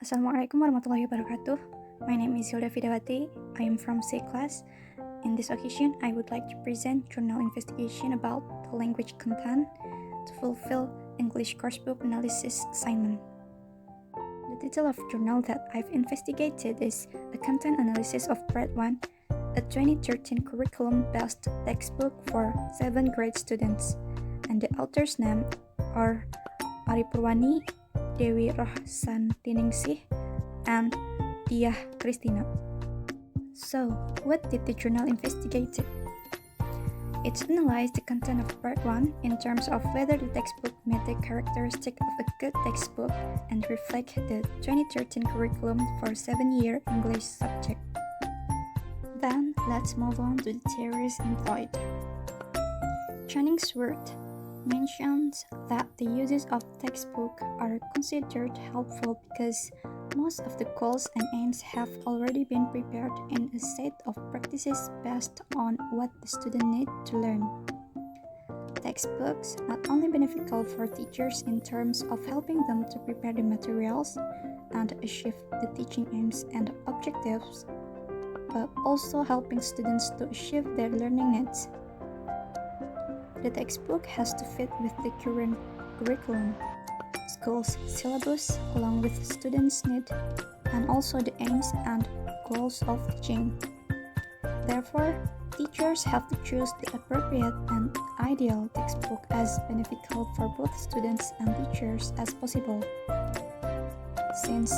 Assalamualaikum warahmatullahi wabarakatuh. My name is Hilda Afidawati. I am from C class. In this occasion, I would like to present journal investigation about the language content to fulfill English coursebook analysis assignment. The title of journal that I've investigated is A Content Analysis of Part 1, a 2013 curriculum-based textbook for 7th grade students, and the author's name are Ari Purwani, Dewi Rohsantiningsih, and Diah Christina. So, what did the journal investigate? It analyzed the content of Part 1 in terms of whether the textbook met the characteristic of a good textbook and reflect the 2013 curriculum for 7-year English subject. Then, let's move on to the theories employed. Channingsworth mentions that the uses of textbook are considered helpful because most of the goals and aims have already been prepared in a set of practices based on what the student needs to learn. Textbooks not only beneficial for teachers in terms of helping them to prepare the materials and achieve the teaching aims and objectives, but also helping students to achieve their learning needs. The textbook has to fit with the current curriculum, school's syllabus, along with students' needs, and also the aims and goals of teaching. Therefore, teachers have to choose the appropriate and ideal textbook as beneficial for both students and teachers as possible. Since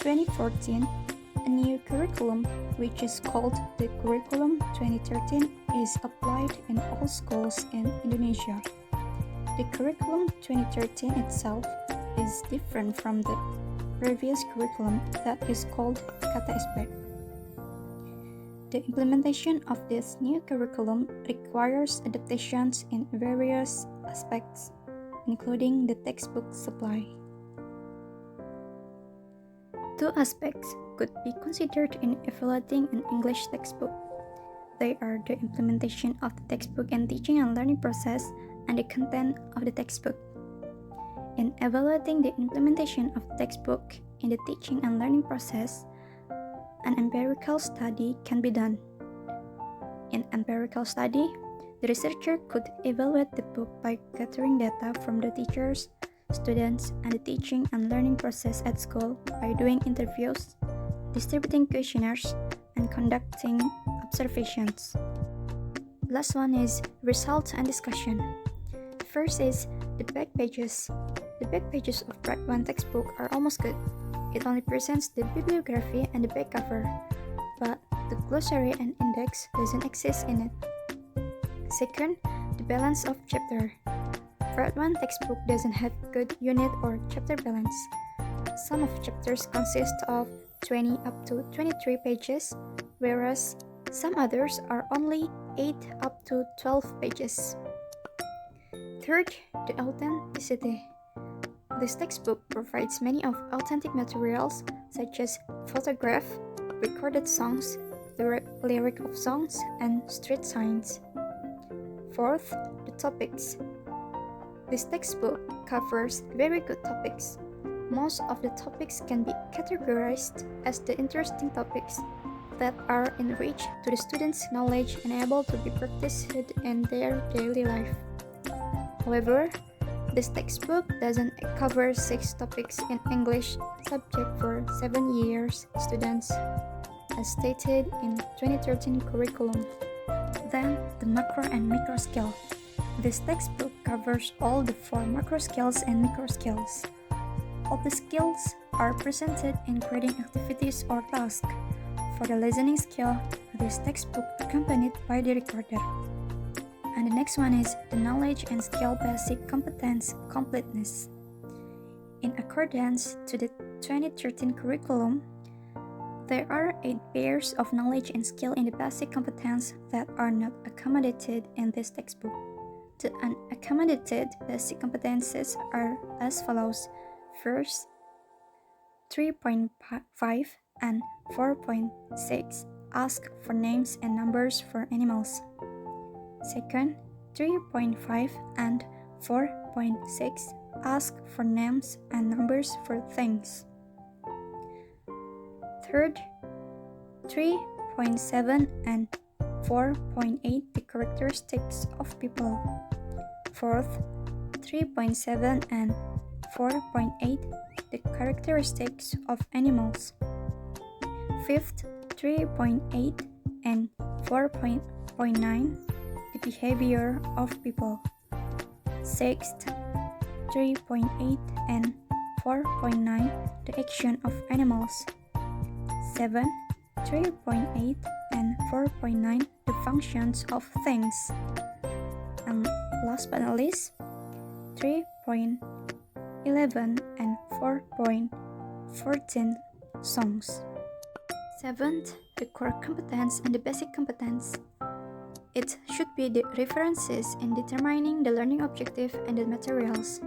2014, a new curriculum, which is called the Curriculum 2013, is applied in all schools in Indonesia. The Curriculum 2013 itself is different from the previous curriculum that is called KTSP. The implementation of this new curriculum requires adaptations in various aspects, including the textbook supply. Two aspects could be considered in evaluating an English textbook. They are the implementation of the textbook and teaching and learning process and the content of the textbook. In evaluating the implementation of the textbook in the teaching and learning process, an empirical study can be done. In empirical study, the researcher could evaluate the book by gathering data from the teachers, students, and the teaching and learning process at school by doing interviews, distributing questionnaires, and conducting observations. Last one is results and discussion. First is the back pages. The back pages of Part 1 textbook are almost good. It only presents the bibliography and the back cover, but the glossary and index doesn't exist in it. Second, the balance of chapter. Part 1 textbook doesn't have good unit or chapter balance. Some of chapters consist of 20 up to 23 pages, whereas some others are only 8 up to 12 pages. Third, the authenticity. This textbook provides many of authentic materials such as photograph, recorded songs, the lyric of songs, and street signs. Fourth, the topics. This textbook covers very good topics. Most of the topics can be categorized as the interesting topics that are enriched to the students' knowledge and able to be practiced in their daily life. However, this textbook doesn't cover 6 topics in English subject for 7 years students, as stated in 2013 curriculum. Then, the macro and micro skill. This textbook covers all the 4 macro skills and micro skills. All the skills are presented in grading activities or tasks. For the listening skill, this textbook accompanied by the recorder. And the next one is the knowledge and skill basic competence completeness. In accordance to the 2013 curriculum, there are 8 pairs of knowledge and skill in the basic competence that are not accommodated in this textbook. The unaccommodated basic competences are as follows. First, 3.5 and 4.6 ask for names and numbers for animals. Second, 3.5 and 4.6 ask for names and numbers for things. Third, 3.7 and 4.8 the characteristics of people. Fourth, 3.7 and 4.8 the characteristics of animals. Fifth, 3.8 and 4.9 the behavior of people. Sixth, 3.8 and 4.9 the action of animals. 7, 3.8 and 4.9 the functions of things. And last but not least, 3.11 and 4.14 songs. Seventh, the core competence and the basic competence. It should be the references in determining the learning objective and the materials.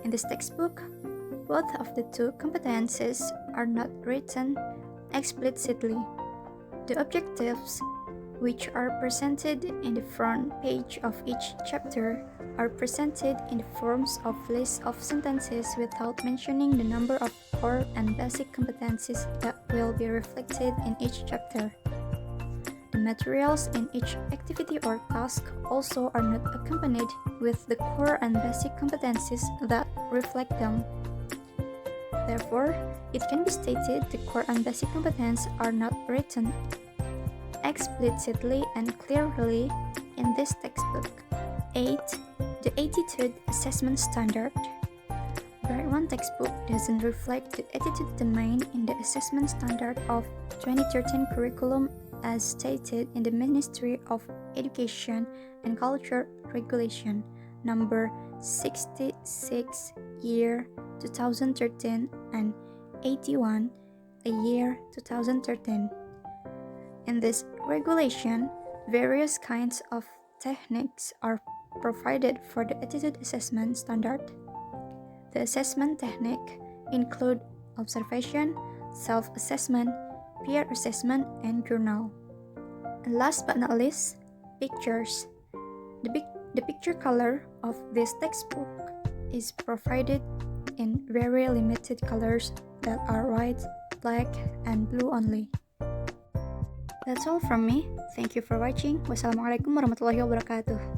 In this textbook, both of the two competences are not written explicitly. The objectives, which are presented in the front page of each chapter, are presented in the forms of lists of sentences without mentioning the number of core and basic competencies that will be reflected in each chapter. The materials in each activity or task also are not accompanied with the core and basic competencies that reflect them. Therefore, it can be stated the core and basic competence are not written explicitly and clearly in this textbook. 8. The Attitude Assessment Standard. Grade 1 textbook doesn't reflect the attitude domain in the assessment standard of 2013 curriculum as stated in the Ministry of Education and Culture Regulation number 66 year 2013 and 81 a year 2013. In this regulation, various kinds of techniques are provided for the attitude assessment standard. The assessment technique include observation, self-assessment, peer assessment, and journal. And last but not least, pictures. The picture color of this textbook is provided in very limited colors that are white, black, and blue only. That's all from me. Thank you for watching. Wassalamualaikum warahmatullahi wabarakatuh.